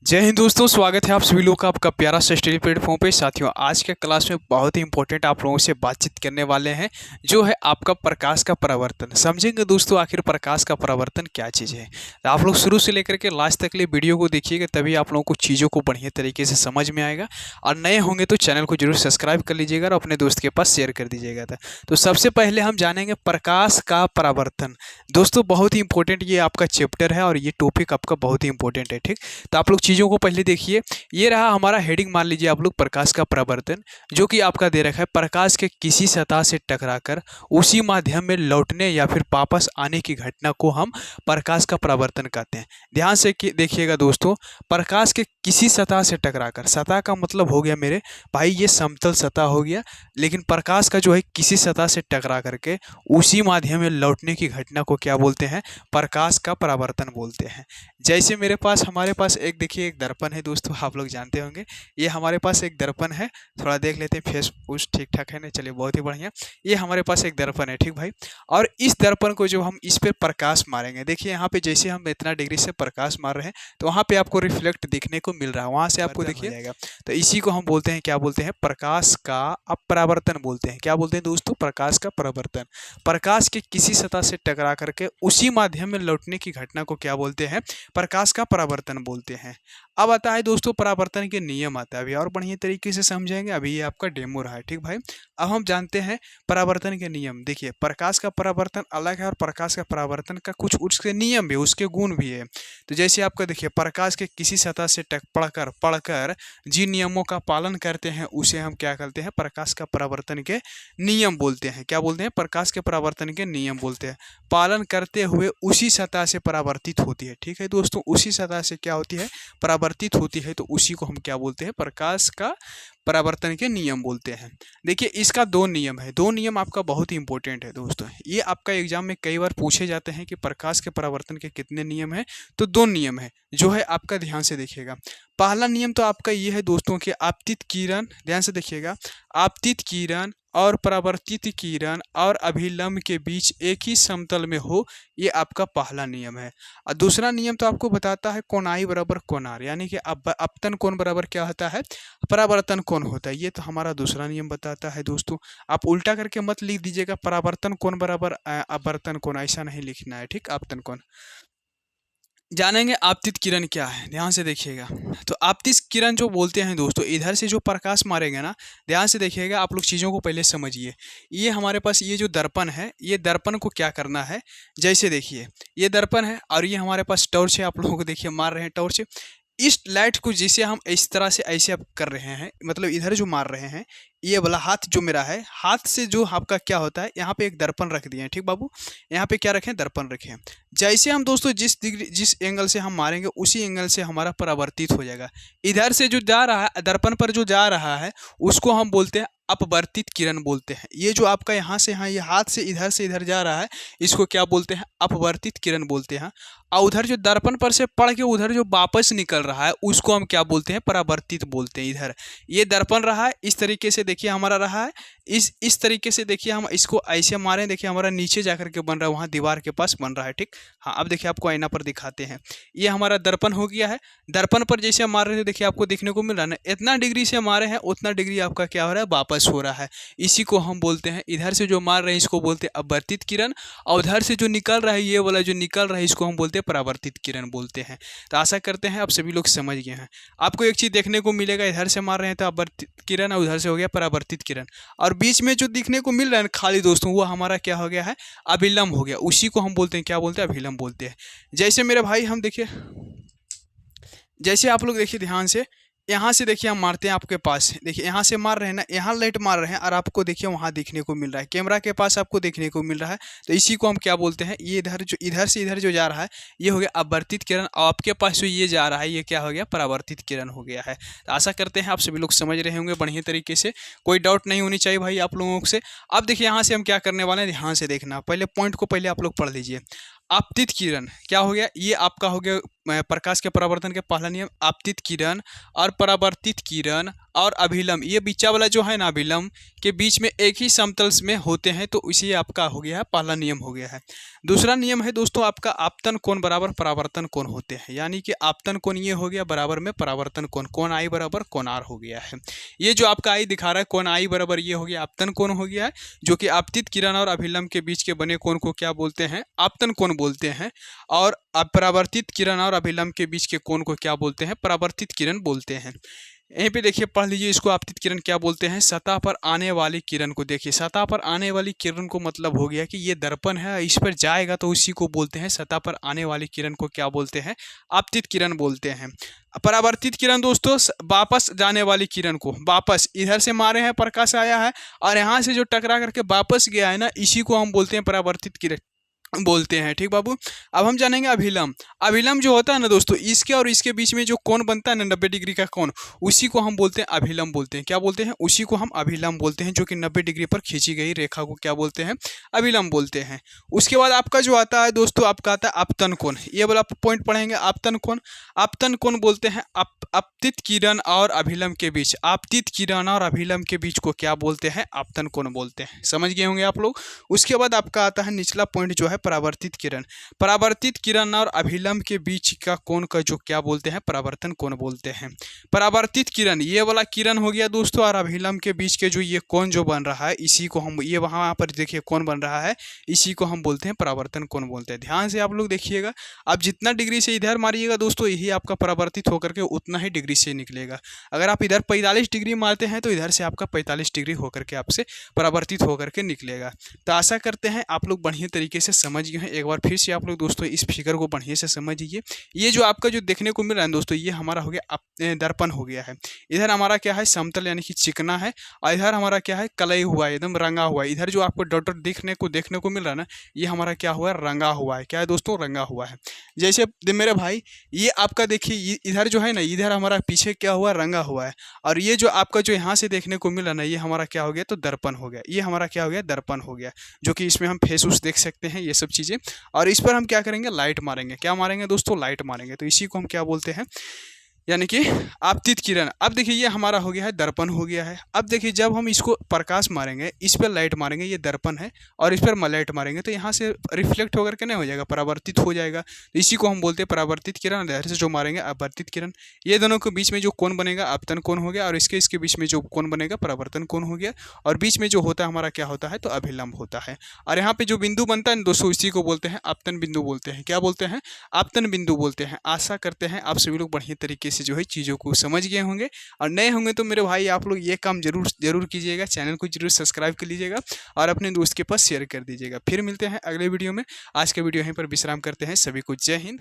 जय हिंद दोस्तों, स्वागत है आप सभी लोगों का आपका प्यारा सा स्टडी प्लेटफॉर्म पे। साथियों, आज के क्लास में बहुत ही इंपॉर्टेंट आप लोगों से बातचीत करने वाले हैं, जो है आपका प्रकाश का परावर्तन। समझेंगे दोस्तों आखिर प्रकाश का परावर्तन क्या चीज़ है। तो आप लोग शुरू से लेकर के लास्ट तक लिए वीडियो को देखिएगा, तभी आप लोगों को चीज़ों को बढ़िया तरीके से समझ में आएगा। और नए होंगे तो चैनल को जरूर सब्सक्राइब कर लीजिएगा और अपने दोस्त के पास शेयर कर दीजिएगा। तो सबसे पहले हम जानेंगे प्रकाश का परावर्तन। दोस्तों, बहुत ही इंपॉर्टेंट ये आपका चैप्टर है और ये टॉपिक आपका बहुत ही इंपॉर्टेंट है। ठीक, तो आप लोग चीज़ों को पहले देखिए। ये रहा हमारा हेडिंग, मान लीजिए आप लोग प्रकाश का परावर्तन, जो कि आपका दे रखा है प्रकाश के किसी सतह से टकराकर उसी माध्यम में लौटने या फिर वापस आने की घटना को हम प्रकाश का परावर्तन कहते हैं। ध्यान से देखिएगा दोस्तों, प्रकाश के किसी सतह से टकराकर, सतह का मतलब हो गया मेरे भाई ये समतल सतह हो गया, लेकिन प्रकाश का जो है किसी सतह से टकरा करके उसी माध्यम में लौटने की घटना को क्या बोलते हैं? प्रकाश का परावर्तन बोलते हैं। जैसे मेरे पास हमारे पास एक देखिए एक दर्पण है दोस्तों, आप लोग जानते होंगे। ये हमारे पास एक दर्पण है, थोड़ा देख लेते हैं फेस उस ठीक ठाक है ना, चलिए बहुत ही बढ़िया। ये हमारे पास एक दर्पण है, ठीक भाई। और इस दर्पण को जब हम इस पे प्रकाश मारेंगे, देखिए यहाँ पे जैसे हम इतना डिग्री से प्रकाश मार रहे हैं तो वहाँ पे आपको रिफ्लेक्ट दिखने को मिल रहा है, वहाँ से आपको देखिए जाएगा। तो इसी को हम बोलते हैं, क्या बोलते हैं? प्रकाश का अपरावर्तन बोलते हैं। क्या बोलते हैं दोस्तों? प्रकाश का परावर्तन। प्रकाश के किसी सतह से टकरा करके उसी माध्यम में लौटने की घटना को क्या बोलते हैं? प्रकाश का परावर्तन बोलते हैं। अब आता है दोस्तों परावर्तन के नियम आता है, अभी और बढ़िया तरीके से समझेंगे। अभी ये आपका डेमो रहा है, ठीक भाई। अब हम जानते हैं परावर्तन के नियम। देखिए, प्रकाश का परावर्तन अलग है और प्रकाश का परावर्तन का कुछ उसके नियम भी, उसके गुण भी है। तो जैसे आपका देखिए, प्रकाश के किसी सतह से टक पढ़कर जिन नियमों का पालन करते हैं उसे हम क्या कहते हैं? प्रकाश का परावर्तन के नियम बोलते हैं। क्या बोलते हैं? प्रकाश के परावर्तन के नियम बोलते हैं। पालन करते हुए उसी सतह से परावर्तित होती है, ठीक है दोस्तों। उसी सतह से क्या होती है? परावर्तित होती है, तो उसी को हम क्या बोलते हैं? प्रकाश का परावर्तन के नियम बोलते हैं। देखिए, इसका दो नियम है। दो नियम आपका बहुत ही इंपॉर्टेंट है दोस्तों। ये आपका एग्जाम में कई बार पूछे जाते हैं कि प्रकाश के परावर्तन के कितने नियम हैं। तो दो नियम है, जो है आपका ध्यान से देखिएगा। पहला नियम तो आपका ये है दोस्तों कि आपतित किरण, ध्यान से देखिएगा, आपतित किरण और परावर्तित किरण और अभिलंब के बीच एक ही समतल में हो, ये आपका पहला नियम है। और दूसरा नियम तो आपको बताता है कोणाई बराबर कोणार, यानी कि अपतन कोण बराबर क्या होता है? परावर्तन कोण होता है। ये तो हमारा दूसरा नियम बताता है दोस्तों। आप उल्टा करके मत लिख दीजिएगा परावर्तन कोण बराबर अपवर्तन कोण, ऐसा नहीं लिखना है, ठीक। आपतन कोण जानेंगे। आपतित किरण क्या है, ध्यान से देखिएगा। तो आपतित किरण जो बोलते हैं दोस्तों, इधर से जो प्रकाश मारेंगे ना, ध्यान से देखिएगा। आप लोग चीज़ों को पहले समझिए। ये हमारे पास ये जो दर्पण है, ये दर्पण को क्या करना है? जैसे देखिए, ये दर्पण है और ये हमारे पास टॉर्च है। आप लोगों को देखिए मार रहे हैं टॉर्च। इस लाइट को जिसे हम इस तरह से ऐसे आप कर रहे हैं, मतलब इधर जो मार रहे हैं, ये वाला हाथ जो मेरा है, हाथ से जो आपका क्या होता है, यहाँ पे एक दर्पण रख दिए हैं, ठीक बाबू। यहाँ पे क्या रखें? दर्पण रखें। जैसे हम दोस्तों जिस एंगल से हम मारेंगे उसी एंगल से हमारा परावर्तित हो जाएगा। इधर से जो जा रहा है, दर्पण पर जो जा रहा है, उसको हम बोलते हैं अपवर्तित किरण बोलते हैं। ये जो आपका यहाँ से यहाँ, ये हाथ से इधर जा रहा है, इसको क्या बोलते हैं? अपवर्तित किरण बोलते हैं। और उधर जो दर्पण पर से पढ़ के उधर जो वापस निकल रहा है, उसको हम क्या बोलते हैं? परावर्तित बोलते हैं। इधर ये दर्पण रहा है, इस तरीके से देखिए हमारा रहा है, इस तरीके से देखिए हम इसको ऐसे मारें, देखिए हमारा नीचे जाकर के बन रहा है, वहाँ दीवार के पास बन रहा है, ठीक। हाँ, अब देखिए आपको आईना पर दिखाते हैं। ये हमारा दर्पण हो गया है। दर्पण पर जैसे हम मार रहे थे, देखिए आपको देखने को मिल रहा है ना, इतना डिग्री से मारे हैं उतना डिग्री आपका क्या हो रहा है? वापस हो रहा है। इसी को हम बोलते हैं, इधर से जो मार रहे हैं इसको बोलते हैं अपवर्तित किरण, और उधर से जो निकल रहा है, ये वाला जो निकल रहा है, इसको हम बोलते हैं परावर्तित किरण बोलते हैं। तो आशा करते हैं आप सभी लोग समझ गए हैं। आपको एक चीज़ देखने को मिलेगा, इधर से मार रहे हैं तो अपवर्तित किरण, और उधर से हो गया परावर्तित किरण, और बीच में जो दिखने को मिल रहा है खाली दोस्तों, वो हमारा क्या हो गया है? अभिलंब हो गया। उसी को हम बोलते हैं, क्या बोलते हैं? अभिलंब बोलते हैं। जैसे मेरे भाई हम देखिए, जैसे आप लोग देखिए ध्यान से, यहाँ से देखिए हम मारते हैं आपके पास, देखिए यहाँ से मार रहे हैं ना, यहाँ लाइट मार रहे हैं और आपको देखिए वहाँ देखने को मिल रहा है, कैमरा के पास आपको देखने को मिल रहा है। तो इसी को हम क्या बोलते हैं? ये इधर से इधर जो जा रहा है, ये हो गया अपवर्तित किरण, और आपके पास जो ये जा रहा है, ये क्या हो गया? परावर्तित किरण हो गया है। तो आशा करते हैं आप सभी लोग समझ रहे होंगे बढ़िया तरीके से, कोई डाउट नहीं होनी चाहिए भाई आप लोगों से। अब देखिए यहाँ से हम क्या करने वाले हैं, ध्यान से देखना। पहले पॉइंट को पहले आप लोग पढ़ लीजिए। आपतित किरण क्या हो गया? ये आपका हो गया प्रकाश के परावर्तन के पहला नियम, आपतित किरण और परावर्तित किरण और अभिलंब, ये बीचा वाला जो है ना अभिलंब के बीच में एक ही समतल में होते हैं, तो इसी आपका हो गया है पहला नियम हो गया है। दूसरा नियम है दोस्तों आपका आपतन कोण बराबर परावर्तन कोण होते हैं, यानी कि आपतन कोण ये हो गया बराबर में परावर्तन कोण, कोण आई बराबर कोण आर हो गया है। ये जो आपका आई दिखा रहा है कोण आई बराबर ये हो गया आपतन कोण हो गया है, जो कि आपतित किरण और अभिलंब के बीच के बने कोण को क्या बोलते हैं, आपतन कोण बोलते हैं। और परावर्तित किरण और अभिलंब के बीच के कोण को क्या बोलते हैं, परावर्तित किरण बोलते हैं। यहीं पे देखिए पढ़ लीजिए इसको, आपतित किरण क्या बोलते हैं, सतह पर आने वाली किरण को। देखिए सतह पर आने वाली किरण को मतलब हो गया कि ये दर्पण है, इस पर जाएगा तो उसी को बोलते हैं, सतह पर आने वाली किरण को क्या बोलते हैं, आपतित किरण बोलते हैं। परावर्तित किरण दोस्तों वापस जाने वाली किरण को, वापस इधर से मारे हैं प्रकाश आया है और यहाँ से जो टकरा करके वापस गया है ना, इसी को हम बोलते हैं परावर्तित किरण बोलते हैं। ठीक बाबू, अब हम जानेंगे अभिलंब। अभिलंब जो होता है ना दोस्तों, इसके और इसके बीच में जो कोण बनता है ना 90 डिग्री का कोण, उसी को हम बोलते हैं अभिलंब बोलते हैं। क्या बोलते हैं, उसी को हम अभिलंब बोलते हैं, जो कि 90 डिग्री पर खींची गई रेखा को क्या बोलते हैं, अभिलंब बोलते हैं। उसके बाद आपका जो आता है दोस्तों, आपका आता है आपतन कोण। ये वाला पॉइंट पढ़ेंगे, आपतन कोण। आपतन कोण बोलते हैं आपतित किरण और अभिलंब के बीच, आपतित किरण और अभिलंब के बीच को क्या बोलते हैं, आपतन कोण बोलते हैं। समझ गए होंगे आप लोग। उसके बाद आपका आता है निचला पॉइंट जो है परावर्तित किरण। परावर्तित किरण और अभिलंब के बीच का कोण का जो क्या बोलते हैं, परावर्तन कोण बोलते हैं। परावर्तित किरण ये वाला किरण हो गया दोस्तों, और अभिलंब के बीच के जो ये कोण जो बन रहा है, इसी को हम, ये वहां पर देखिए कोण बन रहा है, इसी को हम बोलते हैं परावर्तन कोण बोलते हैं। ध्यान से आप लोग देखिएगा, आप जितना डिग्री से इधर मारिएगा दोस्तों, यही आपका परावर्तित होकर के उतना ही डिग्री से निकलेगा। अगर आप इधर 45 डिग्री मारते हैं तो इधर से आपका 45 डिग्री होकर के आपसे परावर्तित होकर के निकलेगा। तो आशा करते हैं आप लोग बढ़िया तरीके से समझ गए हैं। एक बार फिर से आप लोग दोस्तों इस फिगर को बढ़िया से समझिए। ये जो आपका जो देखने को मिल रहा है दोस्तों, ये हमारा हो गया दर्पण हो गया है। इधर हमारा क्या है, समतल यानी कि चिकना है, और इधर हमारा क्या है, कलई हुआ है, एकदम रंगा हुआ है। इधर जो आपको डॉट डॉट देखने को मिल रहा है ना, ये हमारा क्या हुआ है, रंगा हुआ है। क्या है दोस्तों, रंगा हुआ है। जैसे मेरे भाई ये आपका देखिए इधर जो है ना, इधर हमारा पीछे क्या हुआ, रंगा हुआ है, और ये जो आपका जो यहाँ से देखने को मिला ना, ये हमारा क्या हो गया, तो दर्पण हो गया। ये हमारा क्या हो गया, दर्पण हो गया, जो कि इसमें हम फेस उस देख सकते हैं, ये सब चीज़ें। और इस पर हम क्या करेंगे, लाइट मारेंगे। क्या मारेंगे दोस्तों, लाइट मारेंगे। तो इसी को हम क्या बोलते हैं, यानी कि आपतित किरण। अब देखिए ये हमारा हो गया है दर्पण हो गया है। अब देखिए जब हम इसको प्रकाश मारेंगे, इस पर लाइट मारेंगे, ये दर्पण है, और इस पर लाइट मारेंगे तो यहाँ से रिफ्लेक्ट होकर के नहीं हो जाएगा, परावर्तित हो जाएगा। तो इसी को हम बोलते हैं परावर्तित किरण। इधर से जो मारेंगे अपवर्तित किरण। ये दोनों के बीच में जो कोण बनेगा आपतन कोण हो गया, और इसके बीच में जो कोण बनेगा परावर्तन कोण हो गया, और बीच में जो होता है हमारा क्या होता है, तो अभिलंब होता है। और यहाँ पे जो बिंदु बनता है दोस्तों, इसी को बोलते हैं आपतन बिंदु बोलते हैं। क्या बोलते हैं, आपतन बिंदु बोलते हैं। आशा करते हैं आप सभी लोग बढ़िया तरीके से जो है चीज़ों को समझ गए होंगे। और नए होंगे तो मेरे भाई आप लोग ये काम जरूर कीजिएगा, चैनल को जरूर सब्सक्राइब कर लीजिएगा और अपने दोस्त के पास शेयर कर दीजिएगा। फिर मिलते हैं अगले वीडियो में। आज का वीडियो यहीं पर विश्राम करते हैं। सभी को जय हिंद।